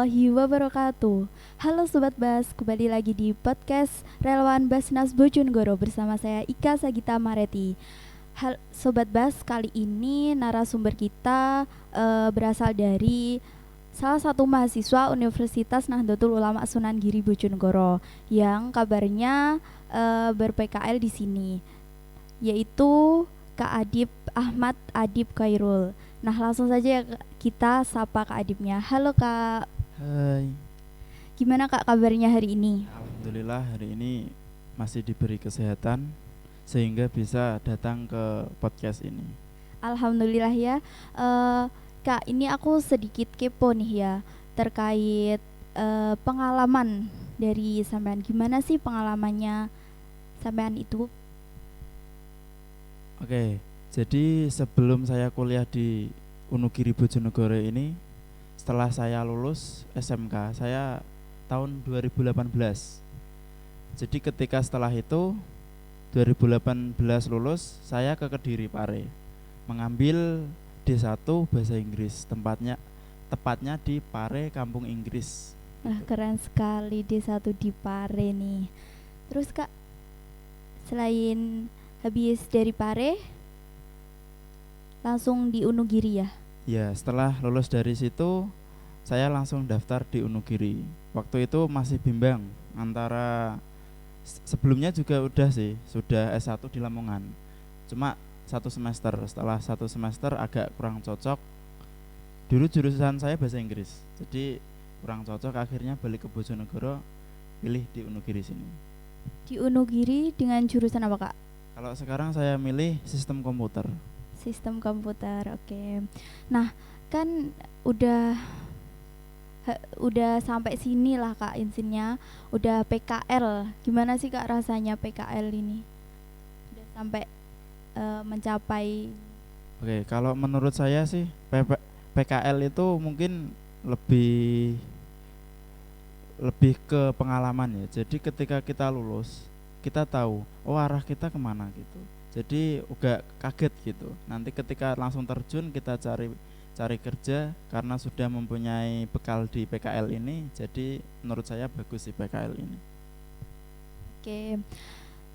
warahmatullahi wabarakatuh. Halo Sobat Bas, kembali lagi di podcast Relawan Basnas Bojonegoro bersama saya Ika Sagita Mareti. Sobat Bas, kali ini narasumber kita berasal dari salah satu mahasiswa Universitas Nahdlatul Ulama Sunan Giri Bojonegoro yang kabarnya ber-PKL di sini, yaitu Kak Adib Ahmad Adib Khairul. Nah, langsung saja kita sapa Kak Adibnya. Halo Kak, Hai, gimana Kak kabarnya hari ini? alhamdulillah hari ini masih diberi kesehatan sehingga bisa datang ke podcast ini. Alhamdulillah ya. Eh, Kak, ini aku sedikit kepo nih ya terkait pengalaman dari sampean. Gimana sih pengalamannya sampean itu? Oke, jadi sebelum saya kuliah di Unugiri Bojonegoro ini, setelah saya lulus SMK, saya tahun 2018. Jadi ketika setelah itu 2018 lulus, saya ke Kediri Pare, mengambil D1 Bahasa Inggris, tepatnya di Pare Kampung Inggris. Wah, keren sekali D1 di Pare nih. Terus Kak, selain habis dari Pare langsung di Unugiri ya? Ya, setelah lulus dari situ, saya langsung daftar di Unugiri. Waktu itu masih bimbang antara sebelumnya juga udah sih, sudah S1 di Lamongan. Cuma satu semester, setelah satu semester agak kurang cocok. Dulu jurusan saya bahasa Inggris, jadi kurang cocok, akhirnya balik ke Bojonegoro, pilih di Unugiri sini. Di Unugiri dengan jurusan apa Kak? Kalau sekarang saya milih sistem komputer. Sistem komputer, oke. Nah, kan udah udah sampai sini lah Kak insinya, udah PKL. Gimana sih Kak rasanya PKL ini? Udah sampai mencapai. Oke, kalau menurut saya sih PKL itu mungkin lebih lebih ke pengalaman ya. Jadi ketika kita lulus, kita tahu oh arah kita kemana gitu. Jadi agak kaget gitu. Nanti ketika langsung terjun kita cari cari kerja karena sudah mempunyai bekal di PKL ini. Jadi menurut saya bagus sih PKL ini. Oke.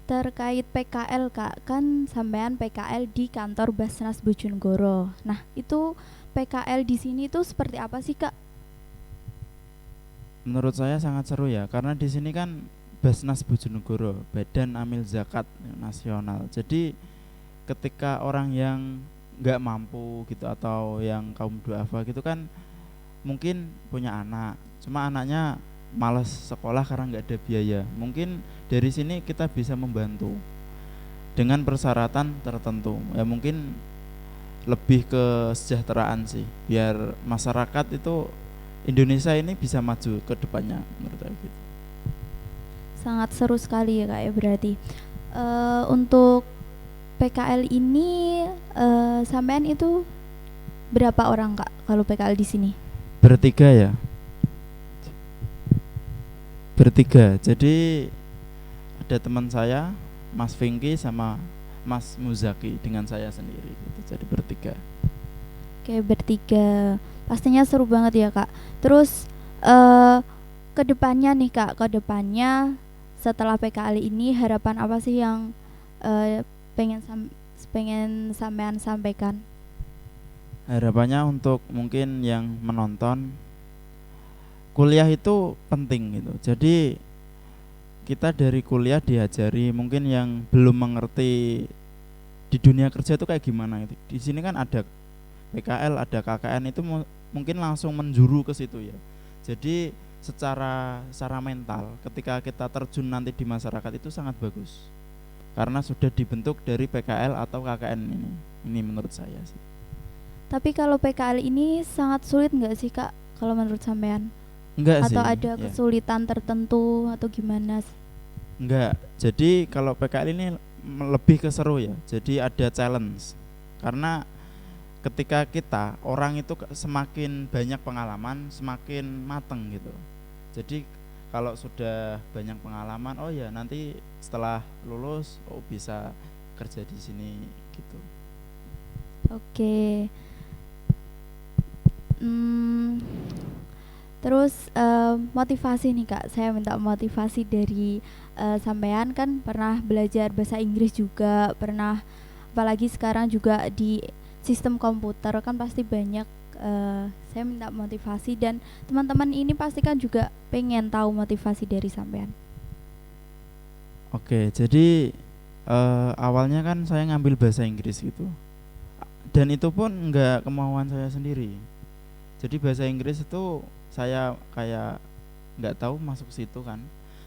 Terkait PKL Kak, kan sampean PKL di kantor Basnas Bojonegoro. Nah, itu PKL di sini tuh seperti apa sih Kak? Menurut saya sangat seru ya karena di sini kan Basnas Bojonegoro, Badan Amil Zakat Nasional. Jadi ketika orang yang nggak mampu gitu atau yang kaum duafa gitu kan mungkin punya anak, cuma anaknya malas sekolah karena nggak ada biaya. Mungkin dari sini kita bisa membantu dengan persyaratan tertentu. Ya mungkin lebih ke kesejahteraan sih, biar masyarakat itu Indonesia ini bisa maju ke depannya menurut saya gitu. Sangat seru sekali ya Kak ya berarti. Untuk PKL ini sampean itu berapa orang Kak kalau PKL di sini? Bertiga ya, bertiga. Jadi ada teman saya, Mas Vinky sama Mas Muzaki dengan saya sendiri gitu. Jadi bertiga. Oke, bertiga. Pastinya seru banget ya Kak. Terus eh kedepannya nih Kak, kedepannya setelah PKL ini harapan apa sih yang eh, pengen pengen sampean sampaikan? Harapannya untuk mungkin yang menonton, kuliah itu penting gitu. Jadi kita dari kuliah diajari mungkin yang belum mengerti di dunia kerja itu kayak gimana gitu. Di sini kan ada PKL, ada KKN itu mungkin langsung menjuru ke situ ya. Jadi secara mental ketika kita terjun nanti di masyarakat itu sangat bagus. Karena sudah dibentuk dari PKL atau KKN ini. Ini menurut saya sih. Tapi kalau PKL ini sangat sulit nggak sih Kak kalau menurut sampean? Enggak sih. Atau ada Ya. kesulitan tertentu atau gimana? Enggak. Jadi kalau PKL ini lebih ke seru ya. Jadi ada challenge. Karena ketika kita orang itu semakin banyak pengalaman, semakin mateng gitu. Jadi kalau sudah banyak pengalaman, oh ya nanti setelah lulus oh bisa kerja di sini gitu. Oke. Hmm, Terus motivasi nih Kak, saya minta motivasi dari sampean, kan pernah belajar bahasa Inggris juga, pernah apalagi sekarang juga di sistem komputer kan pasti banyak. Saya minta motivasi dan teman-teman ini pasti kan juga pengen tahu motivasi dari sampean. Oke, jadi awalnya kan saya ngambil bahasa Inggris gitu. Dan itu pun nggak kemauan saya sendiri. Jadi bahasa Inggris itu saya kayak nggak tahu masuk situ kan.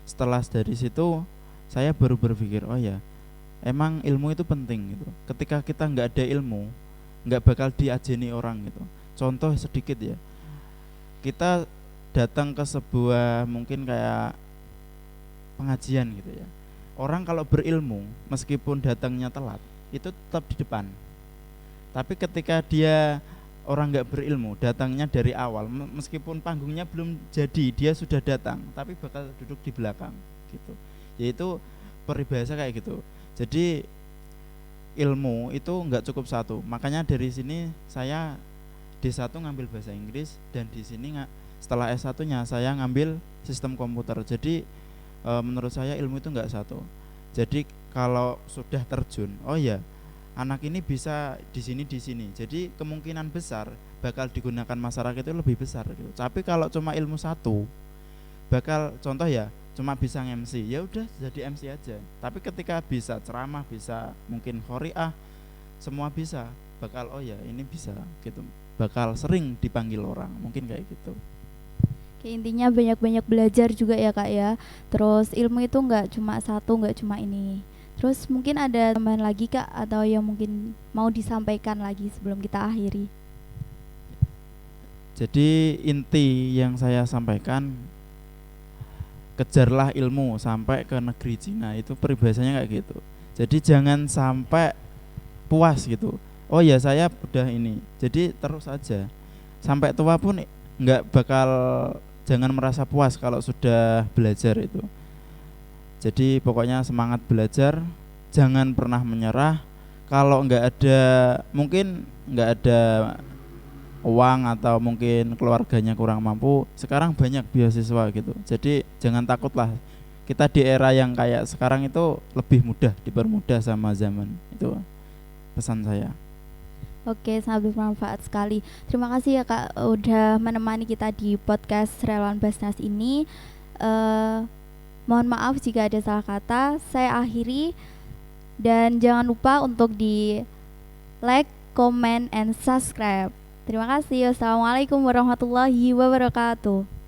Setelah dari situ saya baru berpikir, oh ya, emang ilmu itu penting gitu. Ketika kita nggak ada ilmu, nggak bakal diajeni orang gitu. Contoh sedikit ya, kita datang ke sebuah mungkin kayak pengajian gitu ya. Orang kalau berilmu, meskipun datangnya telat, itu tetap di depan. Tapi ketika dia orang nggak berilmu, datangnya dari awal, meskipun panggungnya belum jadi, dia sudah datang, tapi bakal duduk di belakang gitu. Yaitu peribahasa kayak gitu. Jadi ilmu itu nggak cukup satu. Makanya dari sini saya D1 ngambil bahasa Inggris, dan di sini setelah S1-nya saya ngambil sistem komputer. Jadi menurut saya ilmu itu nggak satu. Jadi kalau sudah terjun, oh ya, anak ini bisa di sini di sini. Jadi kemungkinan besar bakal digunakan masyarakat itu lebih besar gitu. Tapi kalau cuma ilmu satu, bakal contoh ya, cuma bisa MC, ya udah jadi MC aja. Tapi ketika bisa ceramah, bisa mungkin qori'ah, semua bisa, bakal oh ya ini bisa gitu. Bakal sering dipanggil orang, mungkin kayak gitu. Kayak intinya banyak-banyak belajar juga ya Kak ya. Terus ilmu itu nggak cuma satu, nggak cuma ini. Terus mungkin ada tambahan lagi Kak, atau yang mungkin mau disampaikan lagi sebelum kita akhiri. Jadi inti yang saya sampaikan, kejarlah ilmu sampai ke negeri Cina, itu peribahasanya kayak gitu. Jadi jangan sampai puas gitu. Oh ya saya udah ini. Jadi terus aja. Sampai tua pun nggak bakal, jangan merasa puas kalau sudah belajar itu. Jadi pokoknya semangat belajar, jangan pernah menyerah. Kalau nggak ada, mungkin nggak ada uang atau mungkin keluarganya kurang mampu, sekarang banyak beasiswa gitu. Jadi jangan takutlah. Kita di era yang kayak sekarang itu lebih mudah, dipermudah sama zaman. Itu pesan saya. Oke, sangat bermanfaat sekali. Terima kasih ya Kak udah menemani kita di podcast Relawan Basnas ini. Mohon maaf jika ada salah kata. Saya akhiri, dan jangan lupa untuk di like, comment, and subscribe. Terima kasih. Wassalamualaikum warahmatullahi wabarakatuh.